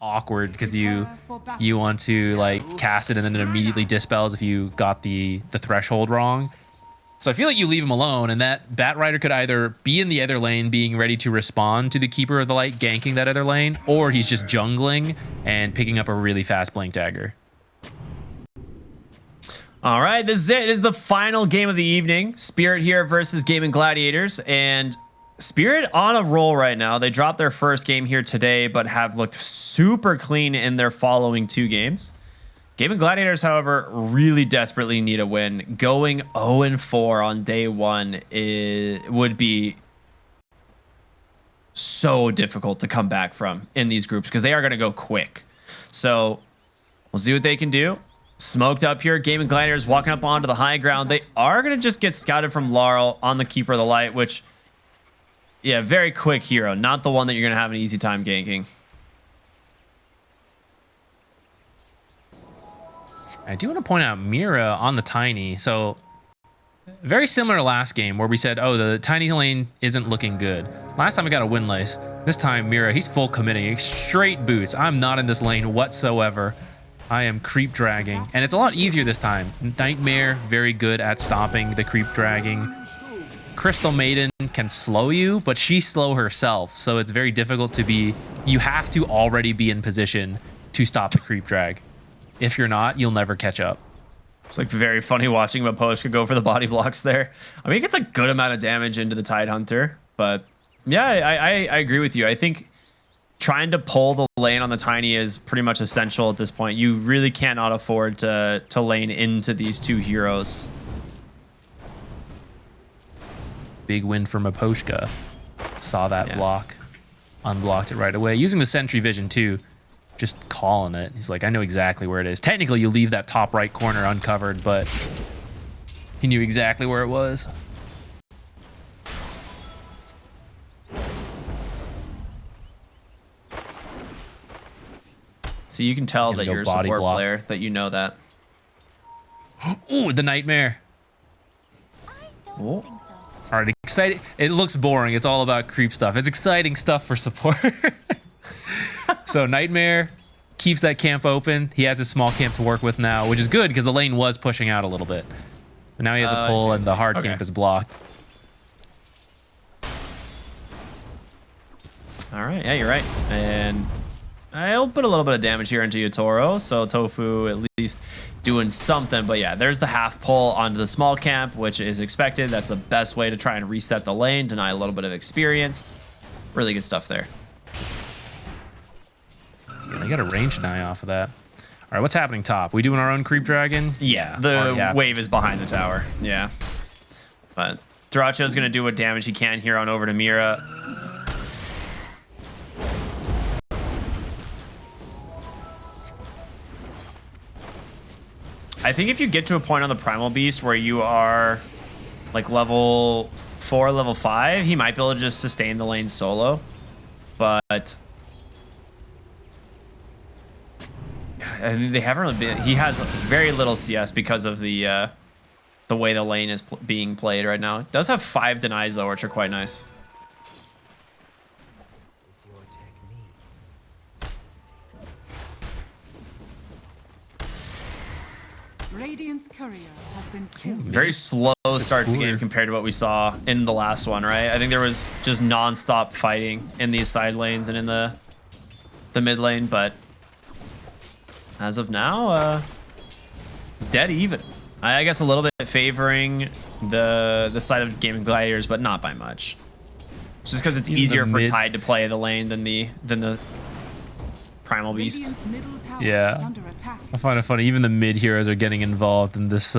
awkward because you want to like cast it and then it immediately dispels if you got the threshold wrong. So I feel like you leave him alone, and that Bat Rider could either be in the other lane being ready to respond to the Keeper of the Light ganking that other lane, or he's just jungling and picking up a really fast Blink Dagger. All right, this is it. It is the final game of the evening. Spirit here versus Gaimin Gladiators, and Spirit on a roll right now. They dropped their first game here today, but have looked super clean in their following 2 games. Gaimin Gladiators, however, really desperately need a win. Going 0-4 on day 1 would be so difficult to come back from in these groups because they are going to go quick. So we'll see what they can do. Smoked up here. Gaimin Gladiators walking up onto the high ground. They are going to just get scouted from Laurel on the Keeper of the Light, which, yeah, very quick hero. Not the one that you're going to have an easy time ganking. I do want to point out Mira on the Tiny. So very similar to last game where we said, oh, the Tiny lane isn't looking good. Last time I got a win lace. This time Mira, he's full committing. Straight boots. I'm not in this lane whatsoever. I am creep dragging. And it's a lot easier this time. Nightmare, very good at stopping the creep dragging. Crystal Maiden can slow you, but she's slow herself. So it's very difficult to be... You have to already be in position to stop the creep drag. If you're not, you'll never catch up. It's like very funny watching Maposhka go for the body blocks there. I mean, it gets a good amount of damage into the Tidehunter, but yeah, I agree with you. I think trying to pull the lane on the Tiny is pretty much essential at this point. You really cannot afford to lane into these 2 heroes. Big win for Maposhka. Saw that block, unblocked it right away. Using the Sentry Vision too. Just calling it. He's like, I know exactly where it is. Technically, you leave that top right corner uncovered, but he knew exactly where it was. So you can tell that you're a support player, that you know that. Ooh, the Nightmare. Oh. All right, exciting. It looks boring. It's all about creep stuff. It's exciting stuff for support. So Nightmare keeps that camp open. He has a small camp to work with now, which is good because the lane was pushing out a little bit. But now he has a pull and the hard camp is blocked. All right, yeah, you're right. And I'll put a little bit of damage here into Yotoro, so Tofu at least doing something. But yeah, there's the half pull onto the small camp, which is expected. That's the best way to try and reset the lane, deny a little bit of experience. Really good stuff there. Yeah, they got a range deny off of that. All right, what's happening top? We doing our own creep dragon? Yeah, the wave is behind the tower. Yeah. But Duracho's going to do what damage he can here on over to Mira. I think if you get to a point on the Primal Beast where you are like level 4, level 5, he might be able to just sustain the lane solo. But I mean, they haven't really been. He has very little CS because of the way the lane is being played right now. It does have 5 denies though, which are quite nice. Radiant's courier has been killed. Very slow start to the game compared to what we saw in the last one, right? I think there was just non-stop fighting in these side lanes and in the mid lane, but as of now, dead even. I guess a little bit favoring the side of Gaimin Gladiators, but not by much. Just because it's easier for Tide to play the lane than the Primal Beast. Yeah, I find it funny. Even the mid heroes are getting involved in this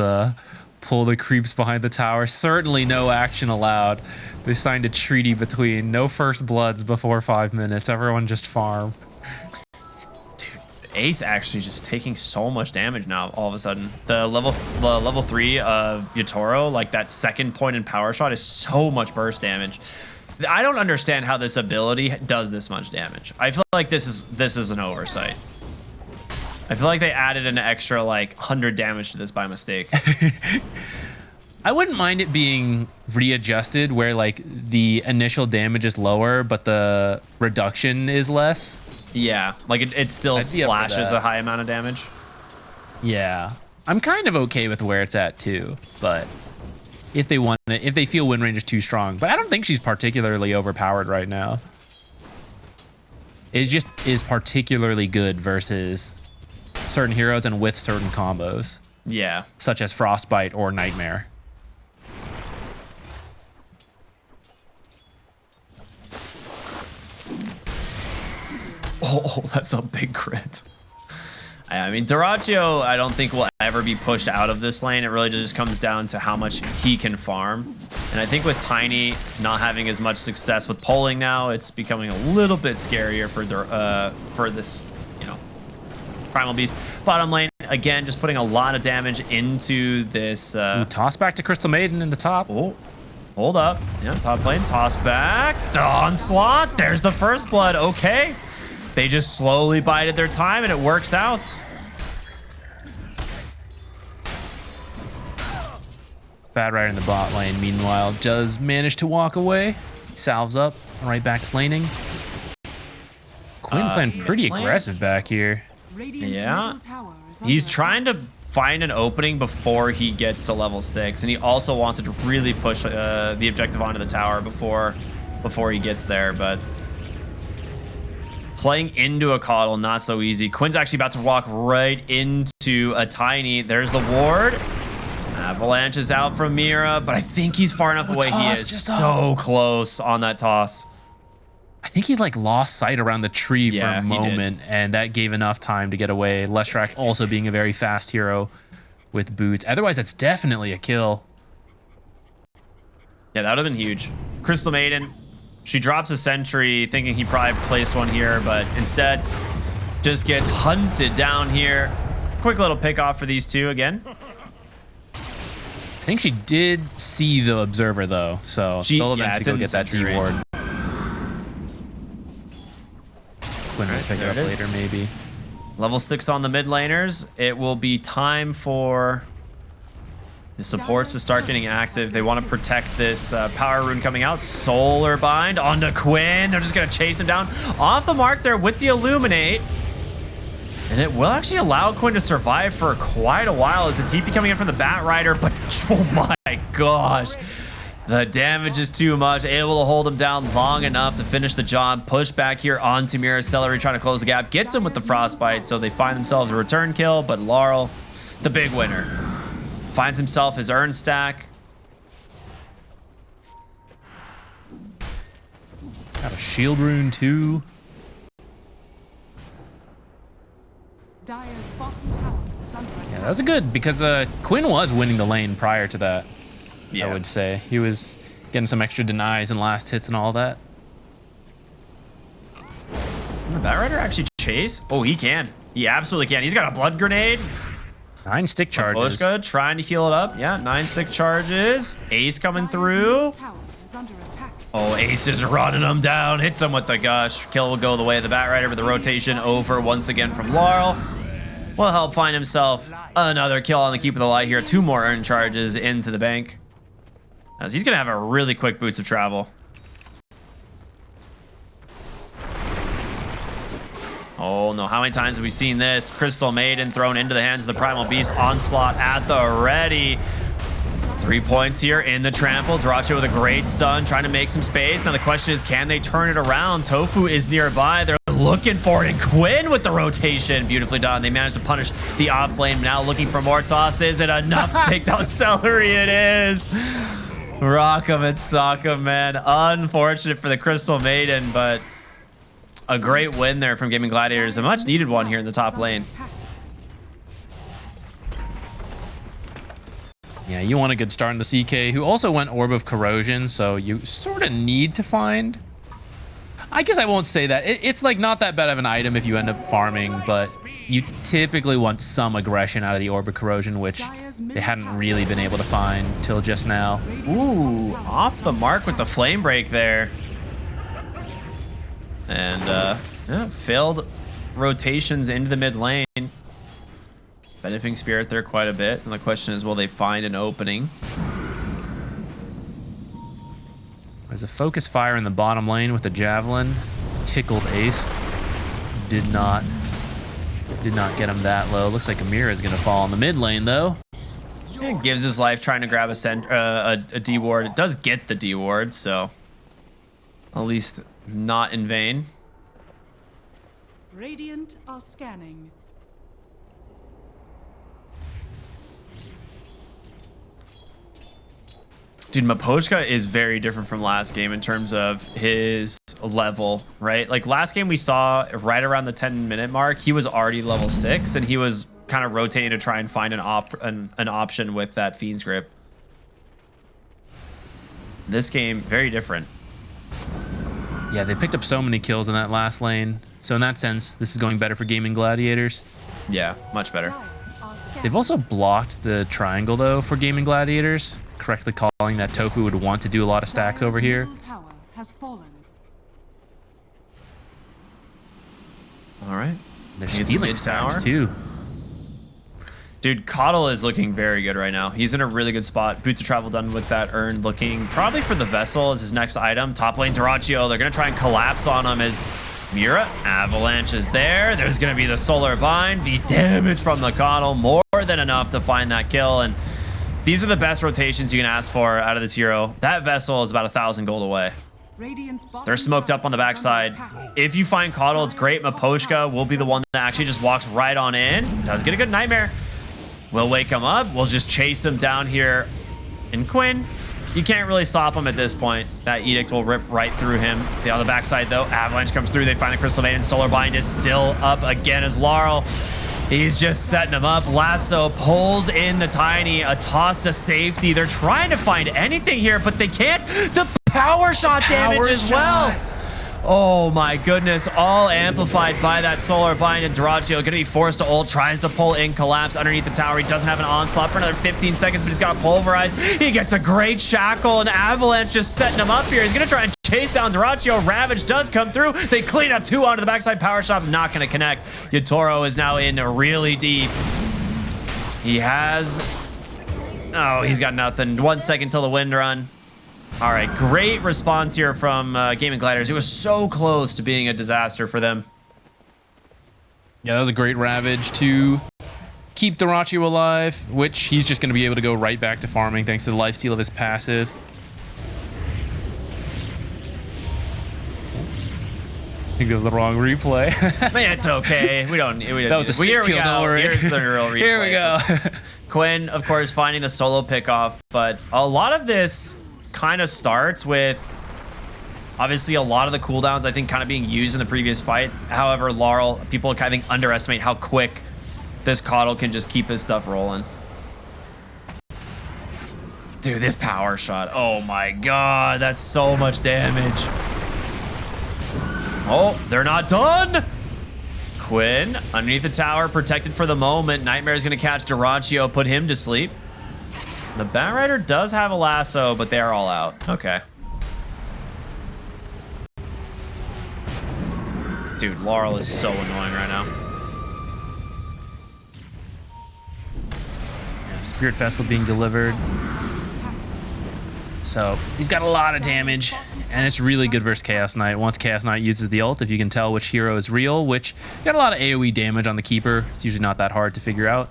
pull the creeps behind the tower. Certainly no action allowed. They signed a treaty between no first bloods before 5 minutes. Everyone just farm. Ace actually just taking so much damage now all of a sudden. The level 3 of Yotoro, like that second point in power shot is so much burst damage. I don't understand how this ability does this much damage. I feel like this is an oversight. I feel like they added an extra like 100 damage to this by mistake. I wouldn't mind it being readjusted where like the initial damage is lower but the reduction is less. Yeah, like it still I'd be up for splashes that. a high amount of damage. Yeah, I'm kind of okay with where it's at too, but if they want it, if they feel win range is too strong, but I don't think she's particularly overpowered right now. It just is particularly good versus certain heroes and with certain combos, Yeah. such as Frostbite or Nightmare. Oh, that's a big crit. I mean, Dyrachyo, I don't think will ever be pushed out of this lane. It really just comes down to how much he can farm. And I think with Tiny not having as much success with polling now, it's becoming a little bit scarier for this, you know, Primal Beast. Bottom lane, again, just putting a lot of damage into this. Ooh, toss back to Crystal Maiden in the top. Oh, hold up. Yeah, top lane, toss back. The onslaught. There's the first blood. Okay. They just slowly bided their time, and it works out. Bad Rider in the bot lane, meanwhile, does manage to walk away. Salves up, right back to laning. Quinn playing pretty aggressive back here. Radiant's Yeah. middle tower is He's under trying to find an opening before he gets to level 6, and he also wants to really push the objective onto the tower before he gets there, but playing into a coddle, not so easy. Quinn's actually about to walk right into a Tiny. There's the ward. Avalanche is out from Mira, but I think he's far enough away. He toss, is just so close on that toss. I think he like lost sight around the tree for Yeah, a he did. moment, and that gave enough time to get away. Lestrak also being a very fast hero with boots. Otherwise, that's definitely a kill. Yeah, that would have been huge. Crystal Maiden, she drops a sentry thinking he probably placed one here, but instead just gets hunted down here. Quick little pick off for these two again. I think she did see the observer though, so they'll yeah, eventually it's go in get that sentry D range. ward. Quinn will pick it there up it is. later, maybe. Level 6 on the mid laners. It will be time for the supports to start getting active. They want to protect this power rune coming out. Solar Bind onto Quinn. They're just going to chase him down off the mark there with the Illuminate. And it will actually allow Quinn to survive for quite a while as the TP coming in from the Bat Rider. But oh my gosh, the damage is too much. Able to hold him down long enough to finish the job. Push back here onto Mira. Stellary trying to close the gap. Gets him with the Frostbite, so they find themselves a return kill. But Laurel, the big winner, finds himself his urn stack. Got a shield rune too. Dire's bottom tower is under attack. Yeah, that was good because Quinn was winning the lane prior to that. Yeah. I would say he was getting some extra denies and last hits and all that. Can the Bat Rider actually chase? Oh, he can. He absolutely can. He's got a blood grenade. 9 stick charges. Bushka trying to heal it up. Yeah, 9 stick charges. Ace coming Dire's through. middle tower is under attack. Oh, Ace is running him down. Hits him with the gush. Kill will go the way of the Bat Rider, with the rotation over once again from Laurel. Will help find himself another kill on the Keep of the Light here. 2 more earn charges into the bank, as he's going to have a really quick boots of travel. Oh no, how many times have we seen this? Crystal Maiden thrown into the hands of the Primal Beast. Onslaught at the ready. 3 points here in the trample. Dyrachyo with a great stun, trying to make some space. Now the question is, can they turn it around? Tofu is nearby. They're looking for it, and Quinn with the rotation. Beautifully done. They managed to punish the off lane. Now looking for more toss. Is it enough to take down Celery? It is. Rock 'em and sock 'em, man. Unfortunate for the Crystal Maiden, but a great win there from Gaimin Gladiators. A much needed one here in the top lane. Yeah, you want a good start in the CK, who also went Orb of Corrosion, so you sort of need to find... I guess I won't say that. It's like not that bad of an item if you end up farming, but you typically want some aggression out of the Orb of Corrosion, which they hadn't really been able to find till just now. Ooh, off the mark with the flame break there. And yeah, failed rotations into the mid lane. Benefiting Spirit there quite a bit. And the question is, will they find an opening? There's a focus fire in the bottom lane with the Javelin. Tickled Ace. did not get him that low. Looks like Amira is gonna fall in the mid lane though. It gives his life trying to grab a D ward. It does get the D ward, so at least not in vain. Radiant are scanning. Dude, Mapochka is very different from last game in terms of his level, right? Like last game we saw right around the 10-minute mark, he was already level 6 and he was kind of rotating to try and find an option with that Fiend's Grip. This game, very different. Yeah, they picked up so many kills in that last lane. So in that sense, this is going better for Gaimin Gladiators. Yeah, much better. They've also blocked the triangle though for Gaimin Gladiators, correctly calling that Tofu would want to do a lot of stacks over here. Tower has fallen. All right. They're stealing stacks too. Dude, Coddle is looking very good right now. He's in a really good spot. Boots of Travel done with that urn, looking probably for the Vessel as his next item. Top lane Dyrachyo, they're going to try and collapse on him as Mira, Avalanche is there. There's going to be the Solar Bind. The damage from the Coddle, more than enough to find that kill. And these are the best rotations you can ask for out of this hero. That Vessel is about 1,000 gold away. They're smoked up on the backside. If you find Coddle, it's great. Mapochka will be the one that actually just walks right on in. Does get a good Nightmare. We'll wake him up. We'll just chase him down here. And Quinn, you can't really stop him at this point. That Edict will rip right through him. On the backside, though, Avalanche comes through. They find the Crystal Maiden. Solar Bind is still up again as Laurel. He's just setting him up. Lasso pulls in the Tiny. A toss to safety. They're trying to find anything here, but they can't. The power shot damage as well. Oh my goodness, all amplified by that Solar Bind, and Dyrachyo gonna be forced to ult, tries to pull in, collapse underneath the tower. He doesn't have an onslaught for another 15 seconds, but he's got pulverized. He gets a great shackle, and Avalanche just setting him up here. He's gonna try and chase down Dyrachyo. Ravage does come through. They clean up 2 onto the backside. Power shot's not gonna connect. Yatoro is now in really deep. He has, oh, he's got nothing. 1 second till the wind run. All right, great response here from Gaimin Gladiators. It was so close to being a disaster for them. Yeah, that was a great Ravage to keep Dyrachyo alive, which he's just going to be able to go right back to farming thanks to the lifesteal of his passive. I think it was the wrong replay. Man, it's okay. We don't. That was a here we kill, go. don't worry. Here's the real replay. Here we go. So, Quinn, of course, finding the solo pickoff, but a lot of this kind of starts with obviously a lot of the cooldowns I think kind of being used in the previous fight. However, Laurel, people kind of think underestimate how quick this Coddle can just keep his stuff rolling. Dude, this power shot. Oh my god, that's so much damage. Oh, they're not done. Quinn underneath the tower, protected for the moment. Nightmare is going to catch Dyrachyo, put him to sleep. The Batrider does have a lasso, but they are all out. Okay. Dude, Laurel is so annoying right now. Yeah, Spirit Vessel being delivered. So he's got a lot of damage, and it's really good versus Chaos Knight. Once Chaos Knight uses the ult, if you can tell which hero is real, which got a lot of AoE damage on the Keeper. It's usually not that hard to figure out.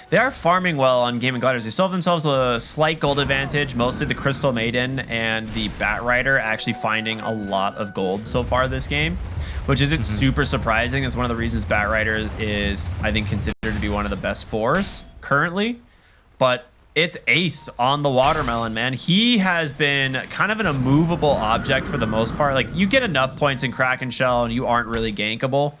They are farming well on Gaimin Gladiators. They still have themselves a slight gold advantage. Mostly the Crystal Maiden and the Batrider actually finding a lot of gold so far this game, which isn't super surprising. That's one of the reasons Batrider is, I think, considered to be one of the best 4s currently. But it's Ace on the Watermelon, man. He has been kind of an immovable object for the most part. Like, you get enough points in Kraken Shell and you aren't really gankable.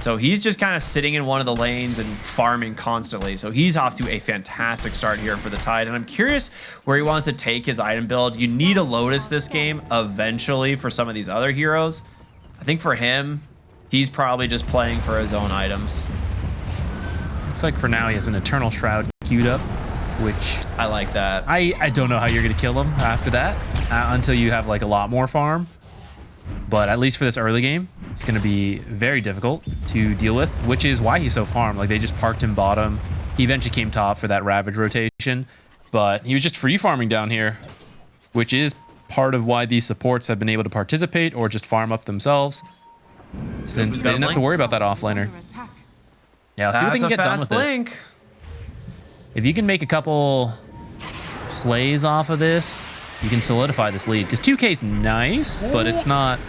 So he's just kind of sitting in one of the lanes and farming constantly. So he's off to a fantastic start here for the Tide. And I'm curious where he wants to take his item build. You need a Lotus this game eventually for some of these other heroes. I think for him, he's probably just playing for his own items. Looks like for now he has an Eternal Shroud queued up, which I like that. I don't know how you're going to kill him after that until you have like a lot more farm. But at least for this early game, it's going to be very difficult to deal with, which is why he's so farmed. Like, they just parked him bottom. He eventually came top for that Ravage rotation, but he was just free farming down here, which is part of why these supports have been able to participate or just farm up themselves, since they didn't have to worry about that offlaner. Under attack. Yeah, let's see what they can get done with blink. this. If you can make a couple plays off of this, you can solidify this lead. Because 2K's nice, but it's not.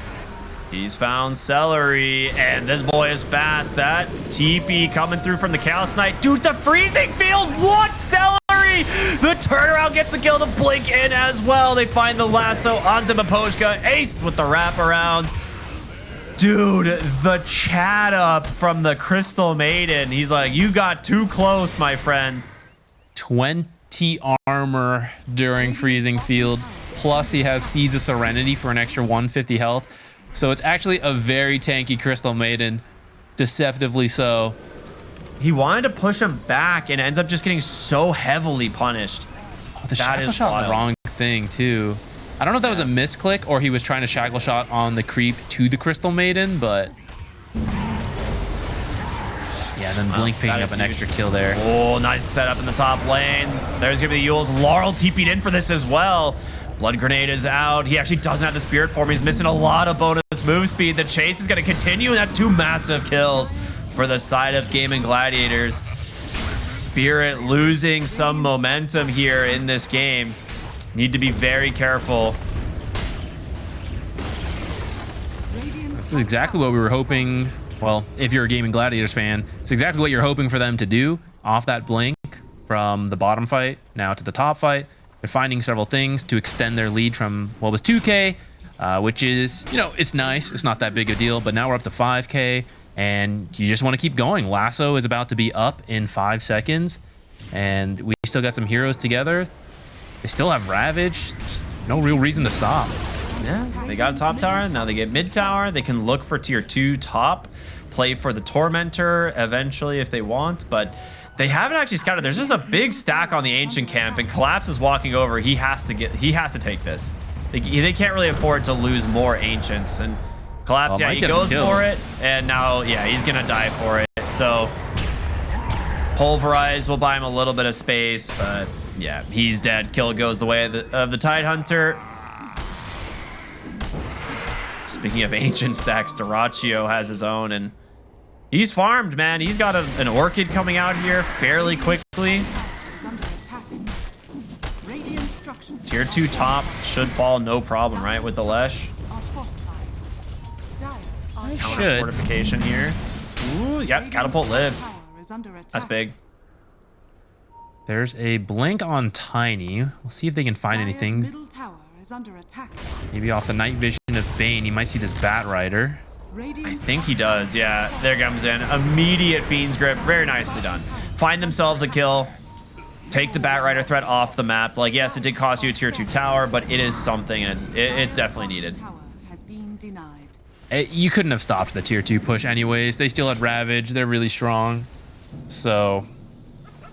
He's found Celery, and this boy is fast. That TP coming through from the Chaos Knight. Dude, the freezing field, what? Celery! The turnaround gets the kill, the blink in as well. They find the lasso onto Maposhka. Ace with the wraparound. Dude, the chat up from the Crystal Maiden. He's like, you got too close, my friend. 20 armor during freezing field. Plus he has Seeds of Serenity for an extra 150 health. So it's actually a very tanky Crystal Maiden. Deceptively so. He wanted to push him back and ends up just getting so heavily punished. Oh, the shackle shot the wrong thing too. I don't know if that was a misclick or he was trying to shackle shot on the creep to the Crystal Maiden, but yeah, then Blink picking up an extra kill there. Oh, nice setup in the top lane. There's gonna be the Yules. Laurel TP'd in for this as well. Blood Grenade is out. He actually doesn't have the Spirit form. He's missing a lot of bonus move speed. The chase is gonna continue, and that's 2 massive kills for the side of Gaimin Gladiators. Spirit losing some momentum here in this game. Need to be very careful. This is exactly what we were hoping. Well, if you're a Gaimin Gladiators fan, it's exactly what you're hoping for them to do off that blink from the bottom fight now to the top fight. They're finding several things to extend their lead from what was 2K, which is, you know, it's nice. It's not that big a deal, but now we're up to 5K, and you just want to keep going. Lasso is about to be up in 5 seconds, and we still got some heroes together. They still have Ravage. There's no real reason to stop. Yeah, they got a top tower. Now they get mid tower. They can look for tier 2 top, play for the Tormentor eventually if they want, but they haven't actually scouted. There's just a big stack on the Ancient camp, and Collapse is walking over. He has to take this. They can't really afford to lose more Ancients, and Collapse, yeah, he goes for it, and now, yeah, he's gonna die for it. So Pulverize will buy him a little bit of space, but yeah, he's dead. Kill goes the way of the Tidehunter. Speaking of ancient stacks, Dyrachyo has his own, and he's farmed, man. He's got an Orchid coming out here fairly quickly. Tier 2 top should fall no problem, right, with the Lesh? Should. Fortification here. Ooh, yep, Catapult lived. That's big. There's a blink on Tiny. We'll see if they can find anything. Maybe off the night vision of Bane, he might see this Bat Rider. I think he does, yeah. There comes in. Immediate Fiend's Grip. Very nicely done. Find themselves a kill. Take the Bat Rider threat off the map. Like, yes, it did cost you a tier 2 tower, but it is something, and it's definitely needed. You couldn't have stopped the tier 2 push anyways. They still had Ravage. They're really strong. So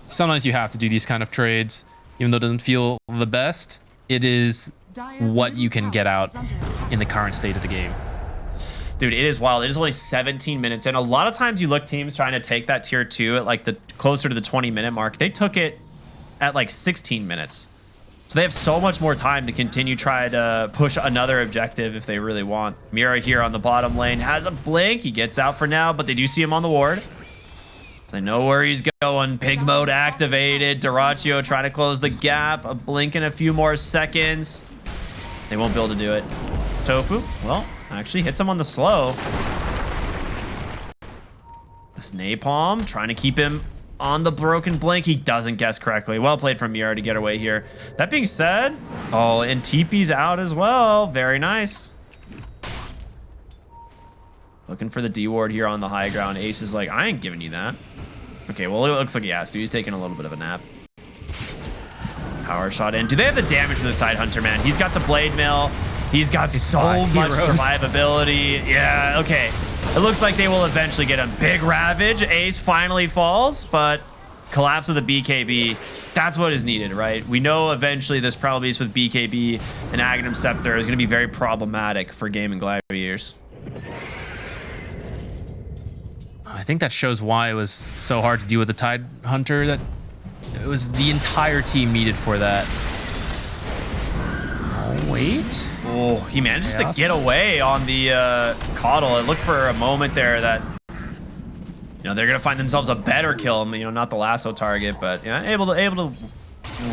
sometimes you have to do these kind of trades. Even though it doesn't feel the best, it is what you can get out in the current state of the game. Dude, it is wild. It is only 17 minutes, and a lot of times you look teams trying to take that tier 2 at like the closer to the 20-minute mark. They took it at like 16 minutes. So they have so much more time to continue try to push another objective if they really want. Mira here on the bottom lane has a blink. He gets out for now, but they do see him on the ward. So they know where he's going. Pig mode activated. Dyrachyo trying to close the gap. A blink in a few more seconds. They won't be able to do it. Tofu, well, actually hits him on the slow. This Napalm trying to keep him on the broken blink. He doesn't guess correctly. Well played from Mira to get away here. That being said, oh, and TP's out as well. Very nice. Looking for the D ward here on the high ground. Ace is like, I ain't giving you that. Okay, well, it looks like he has to. He's taking a little bit of a nap. Power shot in. Do they have the damage for this Tidehunter, man? He's got the Blade Mill. He's got so much survivability. Yeah, okay. It looks like they will eventually get a big Ravage. Ace finally falls, but Collapse with a BKB. That's what is needed, right? We know eventually this probably is with BKB and Aghanim Scepter is going to be very problematic for Gaimin Gladiators. I think that shows why it was so hard to deal with the Tidehunter. That it was the entire team needed for that. Oh, right? Oh, he manages to Chaos. get away on the Coddle. It looked for a moment there that, they're going to find themselves a better kill. Not the lasso target, but able to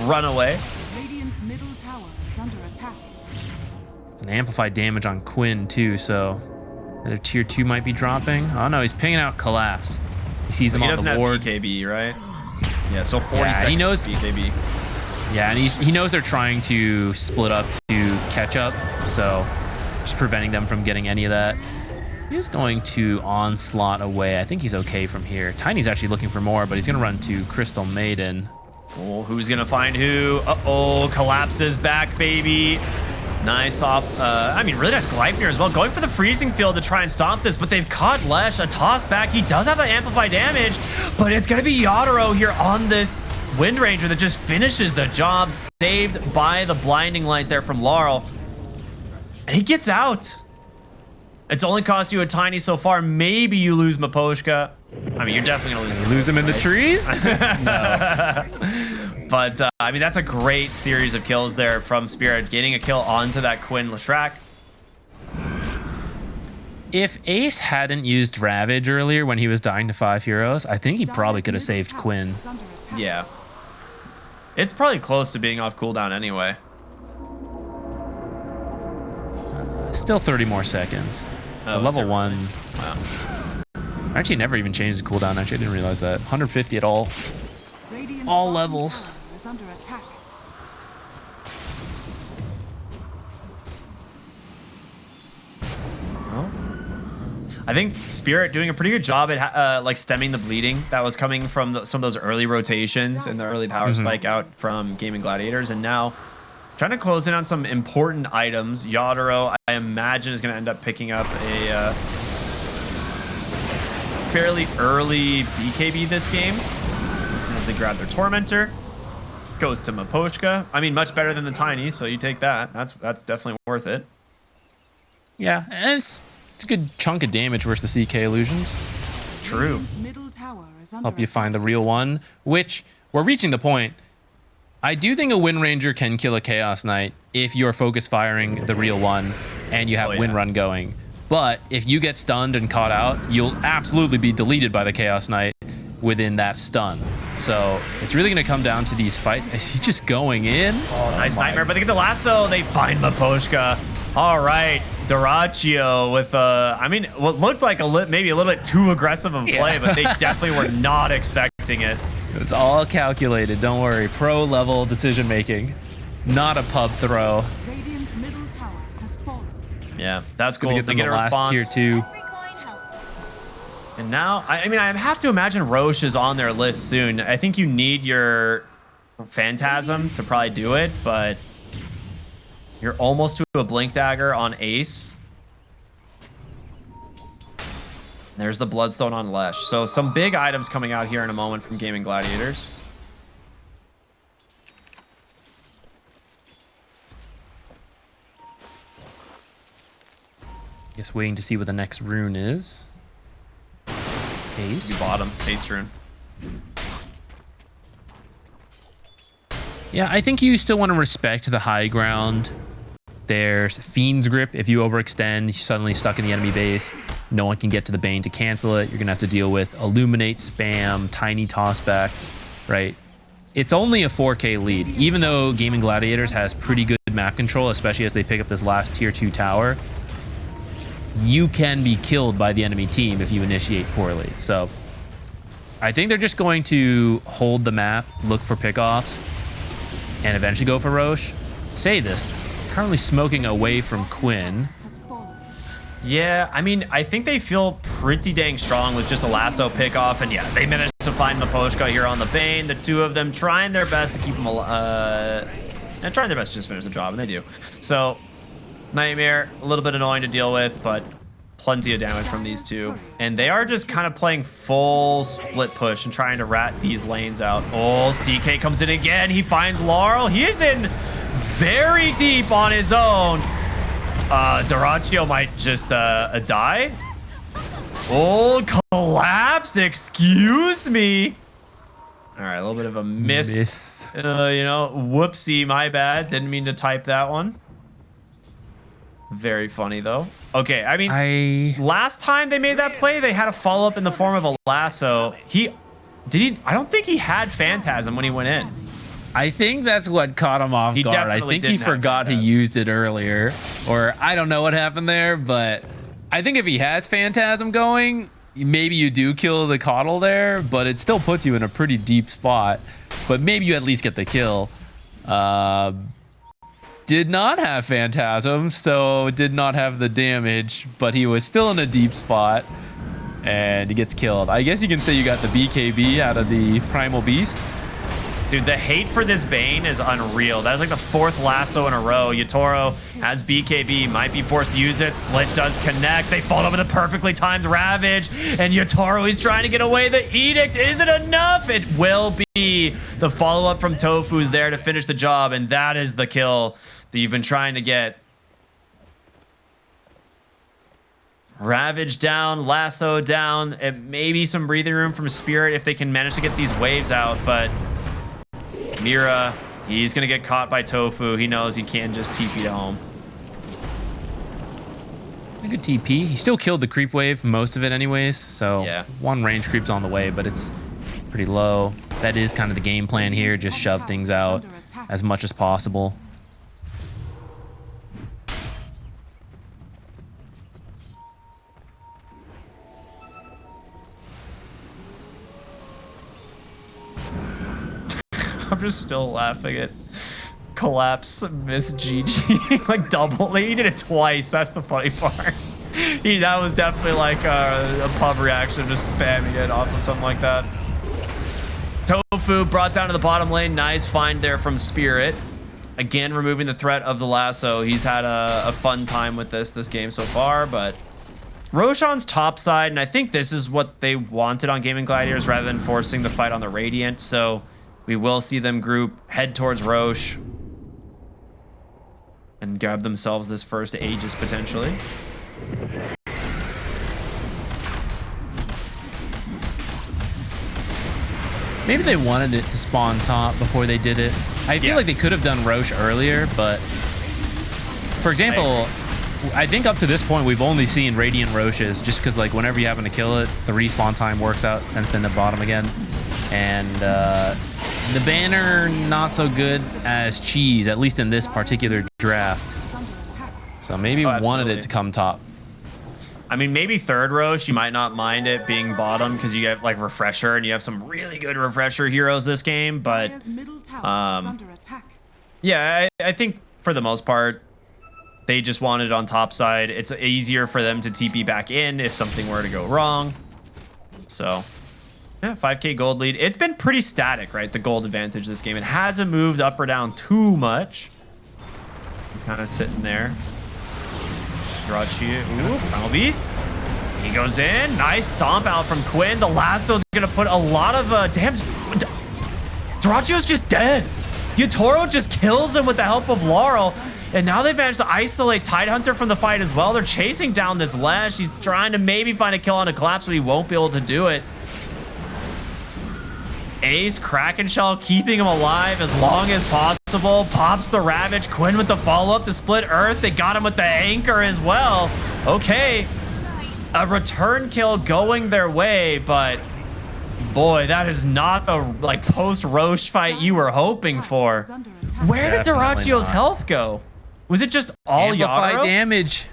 run away. Radiant's middle tower is under attack. There's an amplified damage on Quinn too, so their tier 2 might be dropping. Oh no, he's pinging out Collapse. He sees him He on doesn't the have board. BKB, right? Yeah, so 40 Yeah, seconds he knows. BKB. Yeah, and he knows they're trying to split up to catch up, so just preventing them from getting any of that. He's going to onslaught away. I think he's okay from here. Tiny's actually looking for more, but he's going to run to Crystal Maiden. Oh, who's going to find who? Uh-oh, Collapses back, baby. Nice off. Really nice Gleipnir as well. Going for the freezing field to try and stop this, but they've caught Lesh. A toss back. He does have that amplified damage, but it's going to be Yadaro here on this Wind Ranger that just finishes the job. Saved by the blinding light there from Laurel. And he gets out. It's only cost you a tiny so far. Maybe you lose Miposhka. You're definitely going to lose Miposhka, Lose him in the right? trees? But, that's a great series of kills there from Spirit. Getting a kill onto that Quinn Leshrac. If Ace hadn't used Ravage earlier when he was dying to 5 heroes, I think he probably could have saved Quinn. Is under attack. Yeah. It's probably close to being off cooldown anyway. Still 30 more seconds. Oh, Level it's 1. Wow. Actually, never even changed the cooldown. Actually, I didn't realize that. 150 at all. Radiant's All bottom levels. tower is under attack. I think Spirit doing a pretty good job at stemming the bleeding that was coming from some of those early rotations and the early power spike out from Gaimin Gladiators, and now trying to close in on some important items. Yadaro, I imagine, is going to end up picking up a fairly early BKB this game as they grab their Tormentor. Goes to Miposhka. Much better than the Tiny, so you take that. That's definitely worth it. Yeah, and it's a good chunk of damage versus the CK illusions. True. Radiant's middle tower is under Help you attack. find the real one, which we're reaching the point. I do think a Wind Ranger can kill a Chaos Knight if you're focus firing the real one and you have Oh, yeah. Wind Run going. But if you get stunned and caught out, you'll absolutely be deleted by the Chaos Knight within that stun. So it's really going to come down to these fights. Is he just going in? Oh, nice nightmare, but they get the lasso. They find Miposhka. All right, Doraccio with what looked like maybe a little bit too aggressive of a play, but they definitely were not expecting it. It was all calculated. Don't worry. Pro level decision making, not a pub throw. Radiant's middle tower has fallen. Yeah, that's cool. Gonna get They them get the a last response. tier 2. Every coin helps. And now, I have to imagine Roche is on their list soon. I think you need your Phantasm to probably do it, but you're almost to a Blink Dagger on Ace. There's the Bloodstone on Lesh. So some big items coming out here in a moment from Gaimin Gladiators. Just waiting to see what the next rune is. Ace. Bottom, Ace Rune. Yeah, I think you still want to respect the high ground. There's Fiend's Grip. If you overextend, you're suddenly stuck in the enemy base. No one can get to the Bane to cancel it. You're going to have to deal with Illuminate spam, Tiny Tossback, right? It's only a 4K lead. Even though Gaimin Gladiators has pretty good map control, especially as they pick up this last tier 2 tower, you can be killed by the enemy team if you initiate poorly. So I think they're just going to hold the map, look for pickoffs, and eventually go for Roche. Say this, currently smoking away from Quinn. Has fallen. Yeah, I think they feel pretty dang strong with just a lasso pickoff, and yeah, they managed to find Miposhka here on the Bane. The two of them trying their best to keep him and trying their best to just finish the job, and they do. So, Nightmare, a little bit annoying to deal with, but plenty of damage from these two. And they are just kind of playing full split push and trying to rat these lanes out. Oh, CK comes in again. He finds Laurel. He is in very deep on his own. Doraccio might just die. Oh, Collapse. Excuse me. All right, a little bit of a miss. Whoopsie, my bad. Didn't mean to type that one. Very funny though. Okay, I mean, last time they made that play, they had a follow up in the form of a lasso. I don't think he had Phantasm when he went in. I think that's what caught him off guard. I think he forgot he used it earlier, or I don't know what happened there, but I think if he has Phantasm going, maybe you do kill the Coddle there, but it still puts you in a pretty deep spot. But maybe you at least get the kill. Did not have Phantasm, so did not have the damage, but he was still in a deep spot, and he gets killed. I guess you can say you got the BKB out of the Primal Beast. Dude, the hate for this Bane is unreal. That is like the 4th lasso in a row. Yatoro has BKB, might be forced to use it. Split does connect. They follow up with a perfectly timed Ravage. And Yatoro, he's trying to get away. The Edict isn't enough. It will be. The follow-up from Tofu's there to finish the job. And that is the kill that you've been trying to get. Ravage down, lasso down. It may be some breathing room from Spirit if they can manage to get these waves out, but Mira, he's gonna get caught by Tofu. He knows he can't just TP to home. A good TP. He still killed the creep wave, most of it anyways, so yeah. One range creep's on the way, but it's pretty low. That is kind of the game plan here, just shove things out as much as possible. I'm just still laughing at Collapse miss GG. Like double. Like, he did it twice. That's the funny part. That was definitely like a pub reaction, just spamming it off of something like that. Tofu brought down to the bottom lane. Nice find there from Spirit. Again, removing the threat of the lasso. He's had a fun time with this game so far, but Roshan's top side, and I think this is what they wanted on Gaimin Gladiators rather than forcing the fight on the Radiant. So we will see them group, head towards Roche, and grab themselves this first Aegis potentially. Maybe they wanted it to spawn top before they did it. I feel like they could have done Roche earlier, but for example, I think up to this point we've only seen Radiant Roches just because like whenever you happen to kill it, the respawn time works out, tends to end up bottom again. And the banner, not so good as Cheese, at least in this particular draft. So maybe wanted it to come top. I mean, maybe third Roche, you might not mind it being bottom because you get like Refresher and you have some really good Refresher heroes this game. But yeah, I think for the most part, they just wanted it on top side. It's easier for them to TP back in if something were to go wrong. So yeah, 5K gold lead. It's been pretty static, right? The gold advantage this game. It hasn't moved up or down too much. Kind of sitting there. Drachi, Primal Beast. He goes in. Nice stomp out from Quinn. The lasso's gonna put a lot of damage. Drachio's just dead. Yatoro just kills him with the help of Laurel. And now they've managed to isolate Tidehunter from the fight as well. They're chasing down this Lash. He's trying to maybe find a kill on a collapse, but he won't be able to do it. Ace, Kraken Shell, keeping him alive as long as possible. Pops the Ravage. Quinn with the follow-up to split Earth. They got him with the Anchor as well. Okay. A return kill going their way, but boy, that is not a like post-Roche fight you were hoping for. Where did Duracio's health go? Was it just all Amplified Yatoro? damage.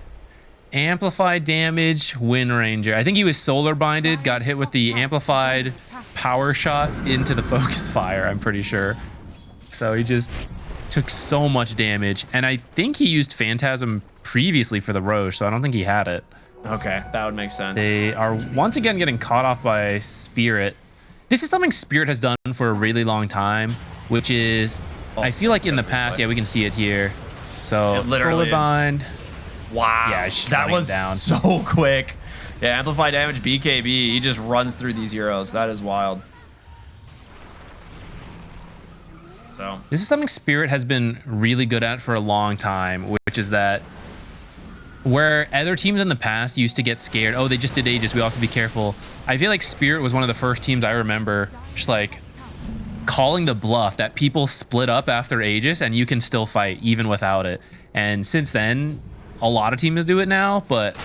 Amplified damage, Wind Ranger. I think he was solar binded, got hit with the amplified power shot into the focus fire, I'm pretty sure. So he just took so much damage. And I think he used Phantasm previously for the Roche, so I don't think he had it. Okay, that would make sense. They are once again getting caught off by Spirit. This is something Spirit has done for a really long time, which is, I feel like in the past, yeah, we can see it here. So, solar bind. Wow, yeah, that was down. so quick. Yeah, amplified damage, BKB. He just runs through these heroes. That is wild. So this is something Spirit has been really good at for a long time, which is that where other teams in the past used to get scared, oh, they just did Aegis, we all have to be careful. I feel like Spirit was one of the first teams I remember just like calling the bluff that people split up after Aegis and you can still fight even without it. And since then, a lot of teams do it now, but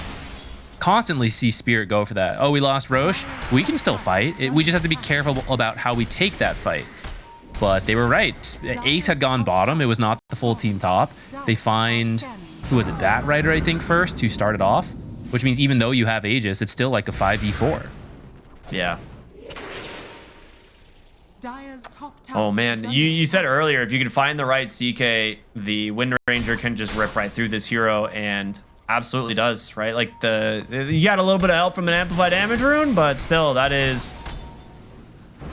constantly see Spirit go for that. Oh, we lost Roche. We can still fight. We just have to be careful about how we take that fight. But they were right. Ace had gone bottom. It was not the full team top. They find, who was it, Bat Rider, I think, first, to start it off. Which means even though you have Aegis, it's still like a 5v4. Yeah. Dire's top tower Oh man, you said earlier, if you can find the right CK, the Wind Ranger can just rip right through this hero, and absolutely does, right? Like you got a little bit of help from an amplified damage rune, but still, that is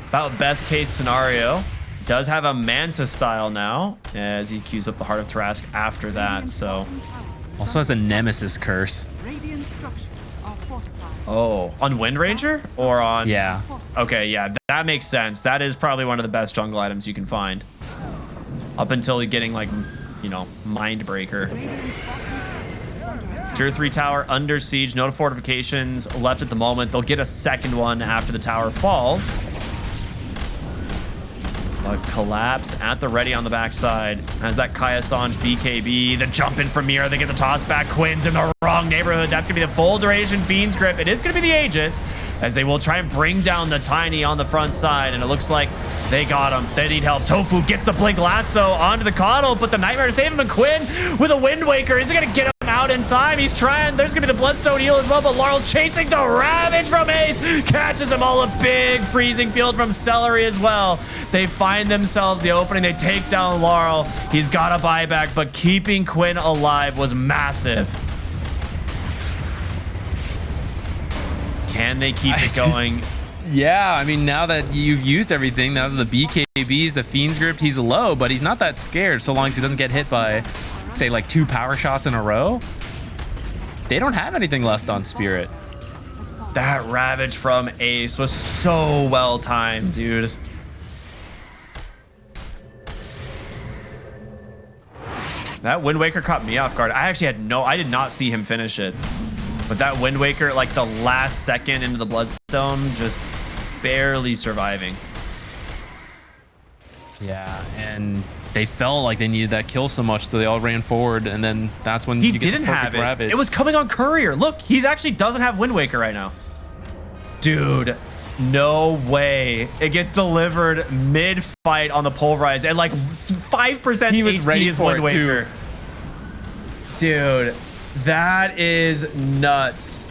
about best case scenario. Does have a Manta style now, as he queues up the Heart of Tarask after that, so. Also has a Nemesis curse. Radiant structures are fortified. Oh, on Wind Ranger or on? Yeah. Okay, yeah, that makes sense. That is probably one of the best jungle items you can find. Up until getting like, you know, Mind Breaker. Radiant's bottom tower is under attack. Tier 3 tower under siege, no fortifications left at the moment. They'll get a second one after the tower falls. A collapse at the ready on the backside as that Kaya Sanj BKB, the jump in from Mira, they get the toss back. Quinn's in the wrong neighborhood. That's gonna be the full duration Fiend's Grip. It is gonna be the Aegis as they will try and bring down the Tiny on the front side, and it looks like they got him. They need help. Tofu gets the Blink Lasso onto the Coddle, but the Nightmare to save him, and Quinn with a Wind Waker isn't gonna get him out in time. He's trying. There's gonna be the Bloodstone heal as well, but Laurel's chasing the Ravage from Ace, catches him all. A big freezing field from Celery as well. They find themselves the opening. They take down Laurel. He's got a buyback, but keeping Quinn alive was massive. Can they keep it going? Yeah, I mean, now that you've used everything, that was the BKBs, the Fiend's Grip, he's low, but he's not that scared so long as he doesn't get hit by, say, like 2 power shots in a row. They don't have anything left on Spirit. That Ravage from Ace was so well timed, dude. That Wind Waker caught me off guard. I did not see him finish it. But that Wind Waker, like the last second into the Bloodstone, just barely surviving. Yeah, and they felt like they needed that kill so much, so they all ran forward, and then that's when He you get the didn't perfect have it. Ravage. It was coming on Courier. Look, he's actually doesn't have Wind Waker right now. Dude, no way. It gets delivered mid-fight on the Pulverize at like 5% He was HP ready is for Wind it, Waker. too. Dude, that is nuts.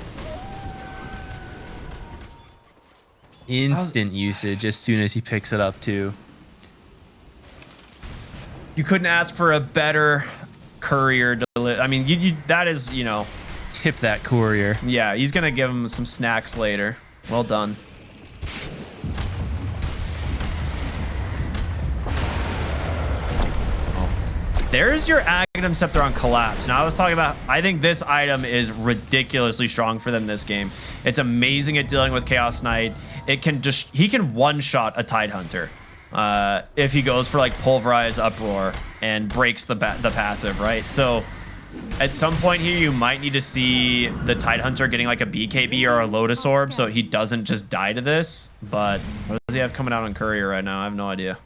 Instant usage as soon as he picks it up, too. You couldn't ask for a better Courier delivery. I mean, that is, you know. Tip that courier. Yeah, he's going to give him some snacks later. Well done. There's your Aghanim Scepter on Collapse. Now, I was talking about, I think this item is ridiculously strong for them this game. It's amazing at dealing with Chaos Knight. It can just, he can one-shot a Tidehunter if he goes for like Pulverize Uproar and breaks the passive, right? So at some point here, you might need to see the Tidehunter getting like a BKB or a Lotus Orb so he doesn't just die to this. But what does he have coming out on Courier right now? I have no idea.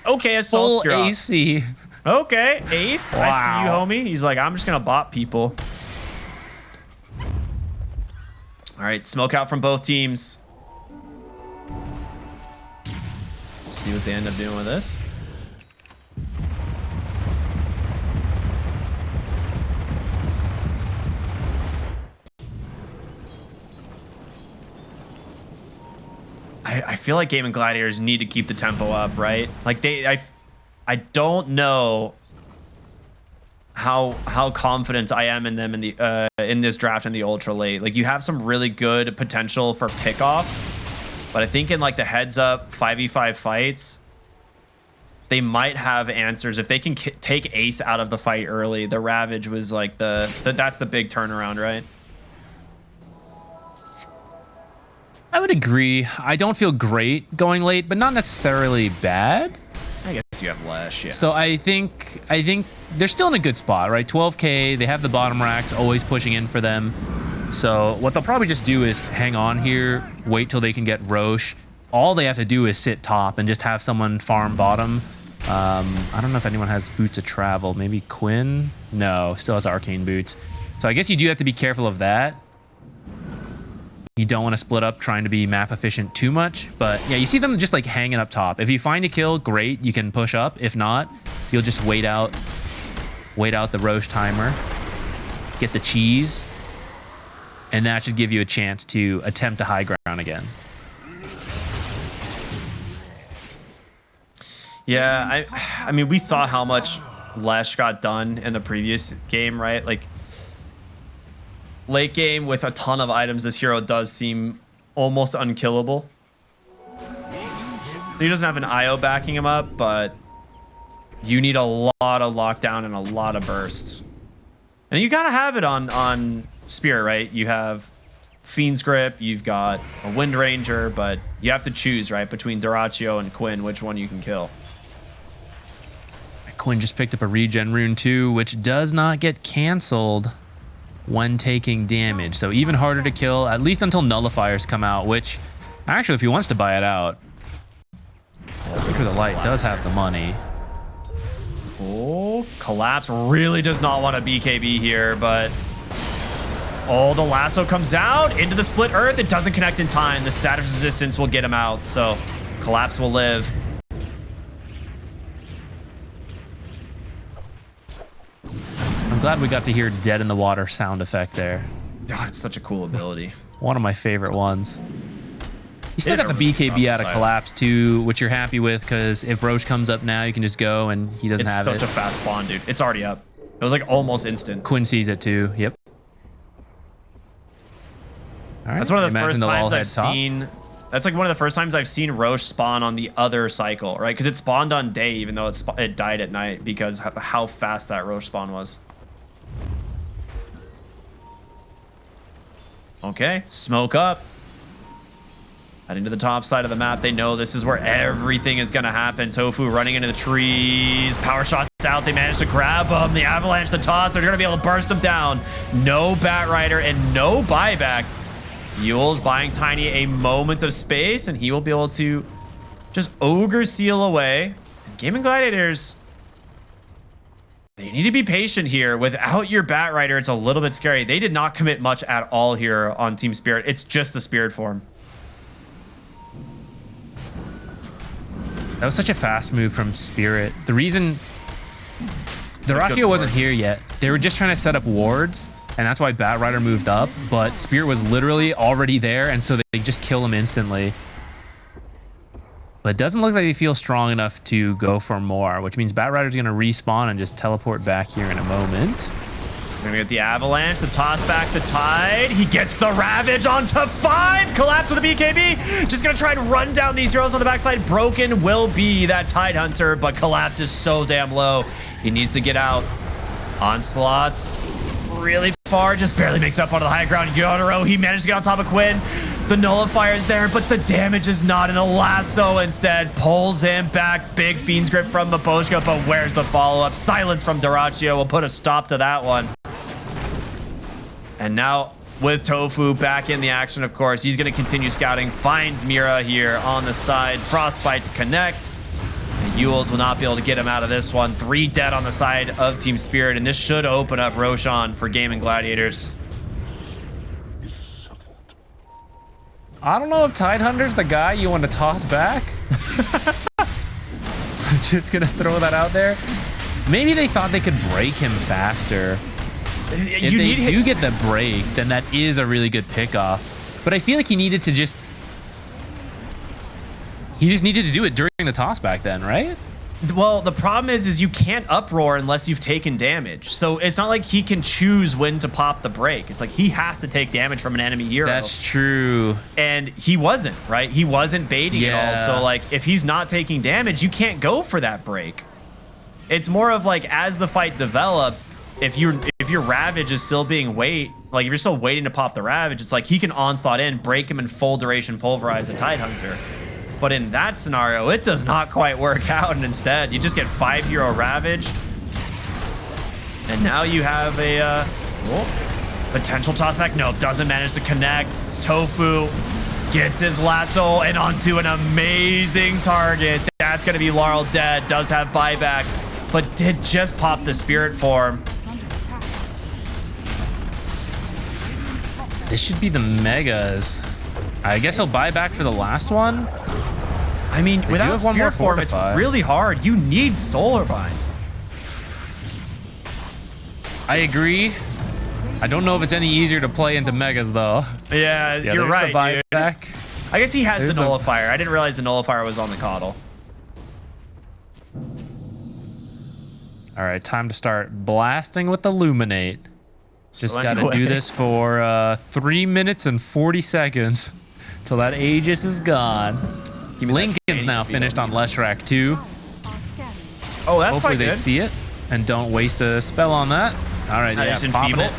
Okay, Assault. Full AC. Okay, Ace. Wow. I see you, homie. He's like, I'm just going to bot people. All right, smoke out from both teams. See what they end up doing with this. I feel like Gaimin Gladiators need to keep the tempo up, right? Like I don't know how confident I am in them in the in this draft in the ultra late. Like you have some really good potential for pickoffs, but I think in like the heads up 5v5 fights, they might have answers if they can take Ace out of the fight early. The Ravage was like that's the big turnaround, right? I would agree. I don't feel great going late, but not necessarily bad. I guess you have less, yeah. So I think they're still in a good spot, right? 12K, they have the bottom racks always pushing in for them. So what they'll probably just do is hang on here, wait till they can get Roche. All they have to do is sit top and just have someone farm bottom. I don't know if anyone has Boots of Travel. Maybe Quinn? No, still has arcane boots. So I guess you do have to be careful of that. You don't want to split up trying to be map efficient too much. But yeah, you see them just like hanging up top. If you find a kill, great. You can push up. If not, you'll just wait out the Roche timer. Get the cheese. And that should give you a chance to attempt a high ground again. Yeah, I mean, we saw how much Lesh got done in the previous game, right? Like, late game with a ton of items, this hero does seem almost unkillable. He doesn't have an IO backing him up, but you need a lot of lockdown and a lot of burst. And you gotta have it on Spirit, right? You have Fiend's Grip, you've got a Wind Ranger, but you have to choose, right, between Dyrachyo and Quinn, which one you can kill. Quinn just picked up a regen rune too, which does not get canceled when taking damage. So even harder to kill, at least until nullifiers come out, which actually, if he wants to buy it out, Seeker of the Light does have the money. Oh, Collapse really does not want a BKB here, but oh, the lasso comes out into the split earth. It doesn't connect in time. The status resistance will get him out, so Collapse will live. I'm glad we got to hear Dead in the Water sound effect there. God, it's such a cool ability. One of my favorite ones. You still got the BKB out of Collapse too, which you're happy with, because if Roche comes up now, you can just go and he doesn't have it. It's such a fast spawn, dude. It's already up. It was like almost instant. Quinn sees it too. Yep. All right. That's one of the first times I've seen. That's like one of the first times I've seen Roche spawn on the other cycle, right? Because it spawned on day, even though it died at night, because how fast that Roche spawn was. Okay, smoke up. Heading to the top side of the map. They know this is where everything is going to happen. Tofu running into the trees. Power shots out. They managed to grab him. The avalanche, the toss. They're going to be able to burst him down. No Bat Rider and no buyback. Yule's buying Tiny a moment of space, and he will be able to just ogre seal away. And Gaimin Gladiators, they need to be patient here. Without your Bat Rider, it's a little bit scary. They did not commit much at all here on Team Spirit. It's just the Spirit form. That was such a fast move from Spirit. The reason Dyrachyo wasn't here yet, they were just trying to set up wards, and that's why Bat Rider moved up, but Spirit was literally already there, and so they just kill him instantly. But it doesn't look like they feel strong enough to go for more, which means Bat Rider's gonna respawn and just teleport back here in a moment. We're gonna get the avalanche, the toss back, the tide. He gets the ravage onto 5. Collapse with a BKB. Just gonna try and run down these heroes on the backside. Broken will be that tide hunter, but Collapse is so damn low. He needs to get out. Onslaught's really far, just barely makes up onto the high ground. Yotaro, he managed to get on top of Quinn. The nullifier is there, but the damage is not, and the lasso instead pulls him back. Big Fiend's Grip from Maboshka, but where's the follow-up? Silence from Dyrachyo will put a stop to that one. And now with Tofu back in the action, of course, he's going to continue scouting. Finds Mira here on the side. Frostbite to connect. And Yules will not be able to get him out of this one. 3 dead on the side of Team Spirit, and this should open up Roshan for Gaimin Gladiators. I don't know if Tidehunter's the guy you want to toss back. I'm just going to throw that out there. Maybe they thought they could break him faster. If they do get the break, then that is a really good pickoff. But I feel like he needed to just... He just needed to do it during the toss back then, right? Well, the problem is you can't uproar unless you've taken damage. So it's not like he can choose when to pop the break. It's like he has to take damage from an enemy hero. That's true. And he wasn't, right? He wasn't baiting at all. So like if he's not taking damage, you can't go for that break. It's more of like as the fight develops, if your Ravage is still being like if you're still waiting to pop the Ravage, it's like he can onslaught in, break him in full duration, pulverize a Tidehunter. But in that scenario, it does not quite work out, and instead you just get 5 hero Ravage. And now you have a potential tossback. No, doesn't manage to connect. Tofu gets his lasso and onto an amazing target. That's going to be Laurel dead. Does have buyback, but did just pop the Spirit form. This should be the Megas. I guess he'll buy back for the last one. I mean, do without have one more Spirit Form, it's fortify. really hard. You need Solar Bind. I agree. I don't know if it's any easier to play into Megas, though. Yeah, Yeah, you're there's right, the buy dude. back. I guess he has There's the the- Nullifier. I didn't realize the Nullifier was on the Coddle. All right, time to start blasting with Illuminate. Just So got to anyway. do this for 3 minutes and 40 seconds till that Aegis is gone. Give me that Lincoln's Candy now Field. finished on Leshrac too. Oh, that's Hopefully quite they good. see it and don't waste a spell on that. All right, Nice yeah, and popping feeble. it.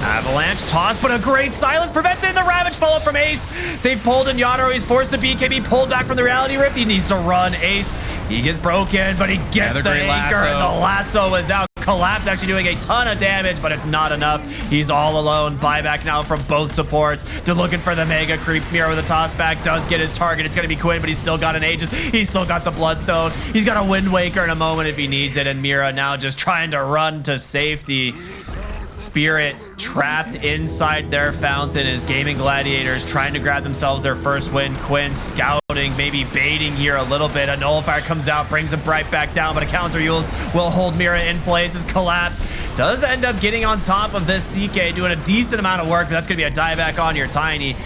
Avalanche toss, but a great silence prevents it in the Ravage follow-up from Ace. They've pulled in Yadro. He's forced to BKB, pulled back from the Reality Rift. He needs to run. Ace, he gets broken, but he gets Another the great anchor, and lasso. the lasso is out. Collapse actually doing a ton of damage, but it's not enough. He's all alone. Buyback now from both supports. They're looking for the Mega Creeps. Mira with a toss back does get his target. It's going to be Quinn, but he's still got an Aegis. He's still got the Bloodstone. He's got a Wind Waker in a moment if he needs it, and Mira now just trying to run to safety. Spirit trapped inside their fountain as Gaimin Gladiators trying to grab themselves their first win. Quinn scouting, maybe baiting here a little bit. A Nullifier comes out, brings him right back down, but a counter Yules will hold Mira in place as Collapse does end up getting on top of this CK, doing a decent amount of work, but that's going to be a dieback on your Tiny.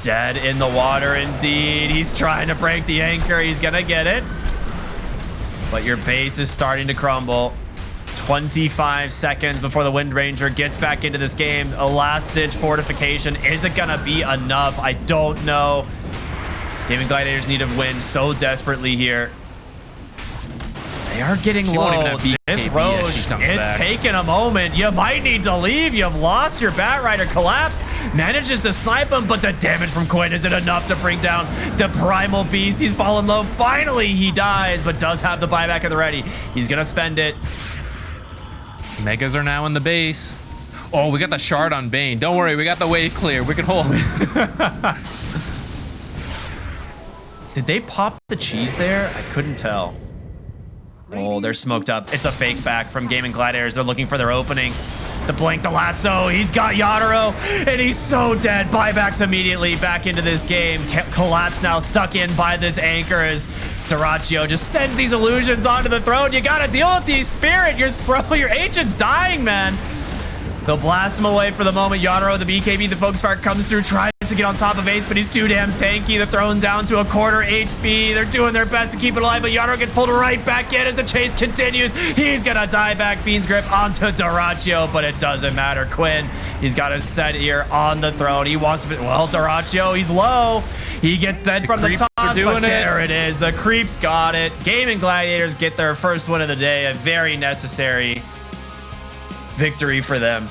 Dead in the water indeed. He's trying to break the anchor. He's going to get it. But your base is starting to crumble. 25 seconds before the Wind Ranger gets back into this game. A last-ditch fortification. Is it gonna be enough? I don't know. Gaimin Gladiators need to win so desperately here. They are getting She won't even low. have BKB This as she Roche, comes it's back. taken a moment. You might need to leave. You've lost your Batrider. Collapse manages to snipe him, but the damage from Quinn isn't enough to bring down the Primal Beast. He's fallen low. Finally, he dies, but does have the buyback at the ready. He's gonna spend it. Megas are now in the base. Oh, we got the shard on Bane. Don't worry, we got the wave clear. We can hold. Did they pop the cheese there? I couldn't tell. Oh, they're smoked up. It's a fake back from Gaimin Gladiators. They're looking for their opening. The blink, the lasso. He's got Yadro, and he's so dead. Buybacks immediately back into this game. Collapse now stuck in by this anchor as Dyrachyo just sends these illusions onto the throne. You gotta deal with these Spirit. Your agent's dying, man. They'll blast him away for the moment. Yadro, the BKB, the Focus Fire comes through, tries to get on top of Ace, but he's too damn tanky. They're thrown down to a quarter HP. They're doing their best to keep it alive, but Yadro gets pulled right back in as the chase continues. He's gonna die back. Fiend's Grip onto Dyrachyo, but it doesn't matter. Quinn, he's got his set here on the throne. He wants to be, well, Dyrachyo, he's low. He gets dead from the creeps are toss, doing but it. there it is. The creeps got it. Gaimin Gladiators get their first win of the day. A very necessary victory for them.